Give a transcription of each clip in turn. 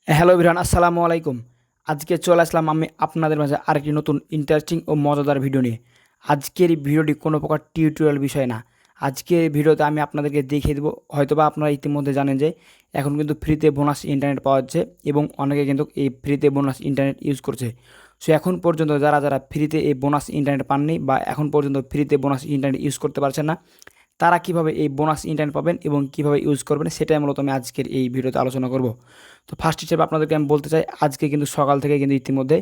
Hello everyone, আসসালামু আলাইকুম। আজকে চলে আসলাম আমি আপনাদের মাঝে আরেকটি নতুন ইন্টারেস্টিং ও মজাদার ভিডিও নিয়ে। আজকের এই ভিডিওটি কোনো প্রকার টিউটোরিয়াল বিষয় না। আজকের এই ভিডিওতে আমি আপনাদেরকে দেখিয়ে দেবো, হয়তোবা আপনারা ইতিমধ্যে জানেন যে এখন কিন্তু ফ্রিতে বোনাস ইন্টারনেট পাওয়া যাচ্ছে এবং অনেকে কিন্তু এই ফ্রিতে বোনাস ইন্টারনেট ইউজ করছে। সো এখন পর্যন্ত যারা যারা ফ্রিতে এই বোনাস ইন্টারনেট পাননি বা এখন পর্যন্ত ফ্রিতে বোনাস ইন্টারনেট ইউজ করতে পারছেন না, তারা কিভাবে এই বোনাস ইন্টারনেট পাবেন এবং কিভাবে ইউজ করবেন সেটাই মূলত আমি আজকের এই ভিডিওতে আলোচনা করব। তো ফার্স্ট হিসেবে আপনাদেরকে আমি বলতে চাই, আজকে কিন্তু সকাল থেকে কিন্তু ইতিমধ্যে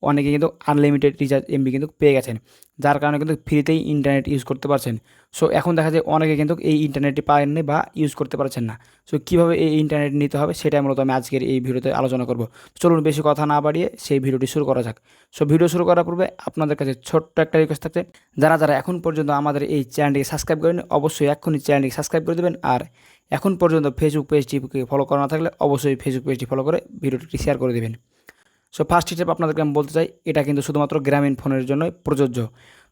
অনেকে কিন্তু আনলিমিটেড রিচার্জ এমবি কিন্তু পেয়ে গেছেন, যার কারণে কিন্তু ফ্রিতেই ইন্টারনেট ইউজ করতে পারছেন। সো এখন দেখা যায় অনেকে কিন্তু এই ইন্টারনেটটি পায়নি বা ইউজ করতে পারছেন না। সো কীভাবে এই ইন্টারনেট নিতে হবে সেটাই মূলত আমি আজকের এই ভিডিওতে আলোচনা করব। চলুন বেশি কথা না বাড়িয়ে সেই ভিডিওটি শুরু করা যাক। সো ভিডিও শুরু করার পূর্বে আপনাদের কাছে ছোট্ট একটা রিকোয়েস্ট থাকছে, যারা যারা এখন পর্যন্ত আমাদের এই চ্যানেলটিকে সাবস্ক্রাইব করেন অবশ্যই এক্ষুনি চ্যানেলটিকে সাবস্ক্রাইব করে দেবেন। আর এখন পর্যন্ত ফেসবুক পেজটিকে ফলো করা না থাকলে অবশ্যই ফেসবুক পেজটি ফলো করে ভিডিওটি শেয়ার করে দেবেন। সো ফার্স্ট স্টেপ আপনাদেরকে আমি বলতে চাই, এটা কিন্তু শুধুমাত্র গ্রামীণ ফোনের জন্য প্রযোজ্য।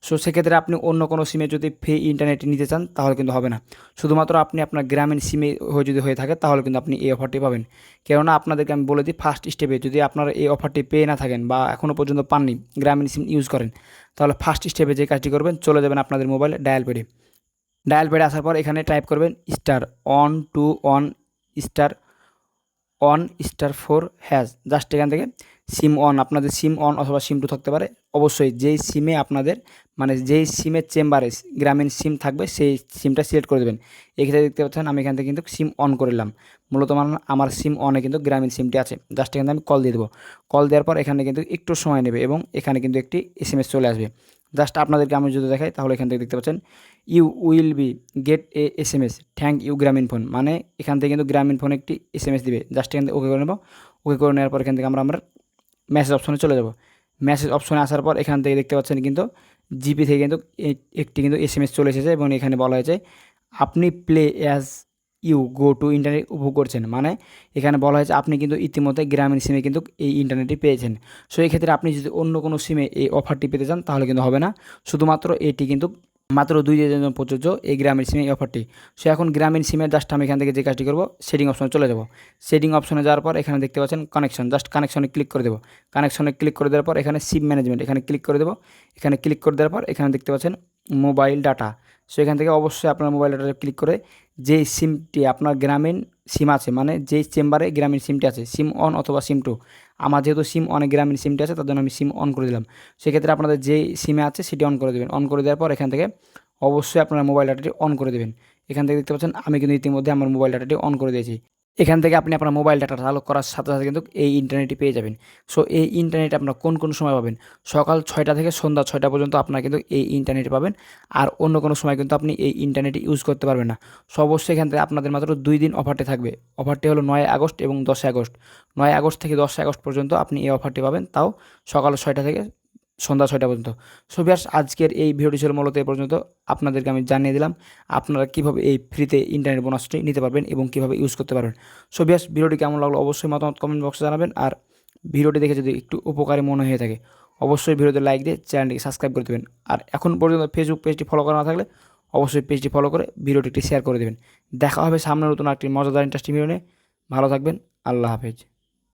সো সেক্ষেত্রে আপনি অন্য কোনো সিমে যদি ফ্রি ইন্টারনেট নিতে চান তাহলে কিন্তু হবে না। শুধুমাত্র আপনি আপনার গ্রামীণ সিমে যদি হয়ে থাকে তাহলে কিন্তু আপনি এই অফারটি পাবেন। কেননা আপনাদেরকে আমি বলে দিই, ফার্স্ট স্টেপে যদি আপনারা এই অফারটি পেয়ে না থাকেন বা এখনও পর্যন্ত পাননি, গ্রামীণ সিম ইউজ করেন, তাহলে ফার্স্ট স্টেপে যে কাজটি করবেন, চলে যাবেন আপনাদের মোবাইলে ডায়াল প্যাডে আসার পর এখানে টাইপ করবেন *121*1*4# জাস্ট এখান থেকে সিম অন, আপনাদের সিম অন অথবা সিম 2 থাকতে পারে। অবশ্যই যেই সিমে আপনাদের যেই সিমের চেম্বারে গ্রামীণ সিম থাকবে সেই সিমটা সিলেক্ট করে দেবেন। এখানে দেখতে পাচ্ছেন আমি এখান থেকে কিন্তু সিম অন করলাম। মূলত আমার সিম অনে কিন্তু গ্রামীণ সিমটি আছে। জাস্ট এখানে আমি কল দিয়ে দেবো। কল দেওয়ার পর এখানে কিন্তু একটু সময় নেবে এবং এখানে কিন্তু একটি এসএমএস চলে আসবে। জাস্ট আপনাদেরকে আমি যদি দেখাই তাহলে এখান থেকে দেখতে পাচ্ছেন you will be get a SMS thank you Grameenphone, মানে এখান থেকে কিন্তু গ্রামীণ ফোন একটি এসএমএস দিবে। জাস্ট এখান থেকে ওকে করে নেব। ওকে করে নেওয়ার পর এখান থেকে আমরা মেসেজ অপশনে চলে যাব। মেসেজ অপশনে আসার পর এখান থেকে দেখতে পাচ্ছেন কিন্তু জিপি থেকে কিন্তু একটি কিন্তু এসএমএস চলে এসেছে এবং এখানে বলা হয়েছে আপনি play as you go to internet উপভোগ করছেন, মানে এখানে বলা হয়েছে আপনি কিন্তু ইতিমধ্যে গ্রামীণ সিমে কিন্তু এই ইন্টারনেটটি পেয়েছেন। সো এই ক্ষেত্রে আপনি যদি অন্য কোনো সিমে এই অফারটি পেতে চান তাহলে কিন্তু হবে না। শুধুমাত্র এটি কিন্তু মাত্র 2 দিনের জন্য প্রযোজ্য এই গ্রামীণ সিমে এই অফারটি। সো এখন গ্রামীণ সিমের জাস্ট আমি এখান থেকে যে কাজটি করব, সেটিং অপশনে চলে যাব। সেটিং অপশনে যাওয়ার পর এখানে দেখতে পাচ্ছেন কানেকশন, জাস্ট কানেকশনে ক্লিক করে দেবো। কানেকশনে ক্লিক করে দেওয়ার পর এখানে সিম ম্যানেজমেন্ট এখানে ক্লিক করে দেবো। এখানে ক্লিক করে দেওয়ার পর এখানে দেখতে পাচ্ছেন মোবাইল ডাটা। সো এখান থেকে অবশ্যই আপনার মোবাইল ডাটা ক্লিক করে যেই সিমটি আপনার গ্রামীণ সিম আছে, মানে যেই চেম্বারে গ্রামীণ সিমটি আছে, সিম অন অথবা সিম 2, আমার যেহেতু সিম অনে গ্রামীণ সিমটি আছে তার জন্য আমি সিম অন করে দিলাম। সেক্ষেত্রে আপনাদের যেই সিমে আছে সেটি অন করে দেবেন। অন করে দেওয়ার পর এখান থেকে অবশ্যই আপনার মোবাইল ডাটাটি অন করে দেবেন। এখান থেকে দেখতে পাচ্ছেন আমি কিন্তু ইতিমধ্যে আমার মোবাইল ডাটাটি অন করে দিয়েছি। এখান থেকে আপনি আপনার মোবাইল ডাটা চালু করার সাথে সাথে কিন্তু এই ইন্টারনেটটি পেয়ে যাবেন। সো এই ইন্টারনেট আপনার কোন কোন সময় পাবেন, সকাল 6টা থেকে সন্ধ্যা 6টা পর্যন্ত আপনারা কিন্তু এই ইন্টারনেট পাবেন। আর অন্য কোনো সময় কিন্তু আপনি এই ইন্টারনেটটি ইউজ করতে পারবেন না। সো অবশ্যই এখান থেকে আপনাদের মাত্র 2 দিন অফারটি থাকবে। অফারটি হলো 9 আগস্ট এবং 10 আগস্ট। 9 আগস্ট থেকে 10 আগস্ট পর্যন্ত আপনি এই অফারটি পাবেন, তাও সকাল 6টা থেকে সন্ধ্যা 6টা পর্যন্ত। সো ভিউয়ার্স, আজকের এই ভিডিওটি ছিল মূলত এ পর্যন্ত। আপনাদেরকে আমি জানিয়ে দিলাম আপনারা কীভাবে এই ফ্রিতে ইন্টারনেট বোনাসটি নিতে পারবেন এবং কীভাবে ইউজ করতে পারবেন। সো ভিউয়ার্স, ভিডিওটি কেমন লাগলো অবশ্যই মতামত কমেন্ট বক্সে জানাবেন। আর ভিডিওটি দেখে যদি একটু উপকারী মনে হয়ে থাকে অবশ্যই ভিডিওতে লাইক দিয়ে চ্যানেলটিকে সাবস্ক্রাইব করে দেবেন। আর এখন পর্যন্ত ফেসবুক পেজটি ফলো করা না থাকলে অবশ্যই পেজটি ফলো করে ভিডিওটি একটি শেয়ার করে দেবেন। দেখা হবে সামনে নতুন একটি মজাদার ইন্টারেস্টিং ভিডিও নিয়ে। ভালো থাকবেন। আল্লাহ হাফেজ।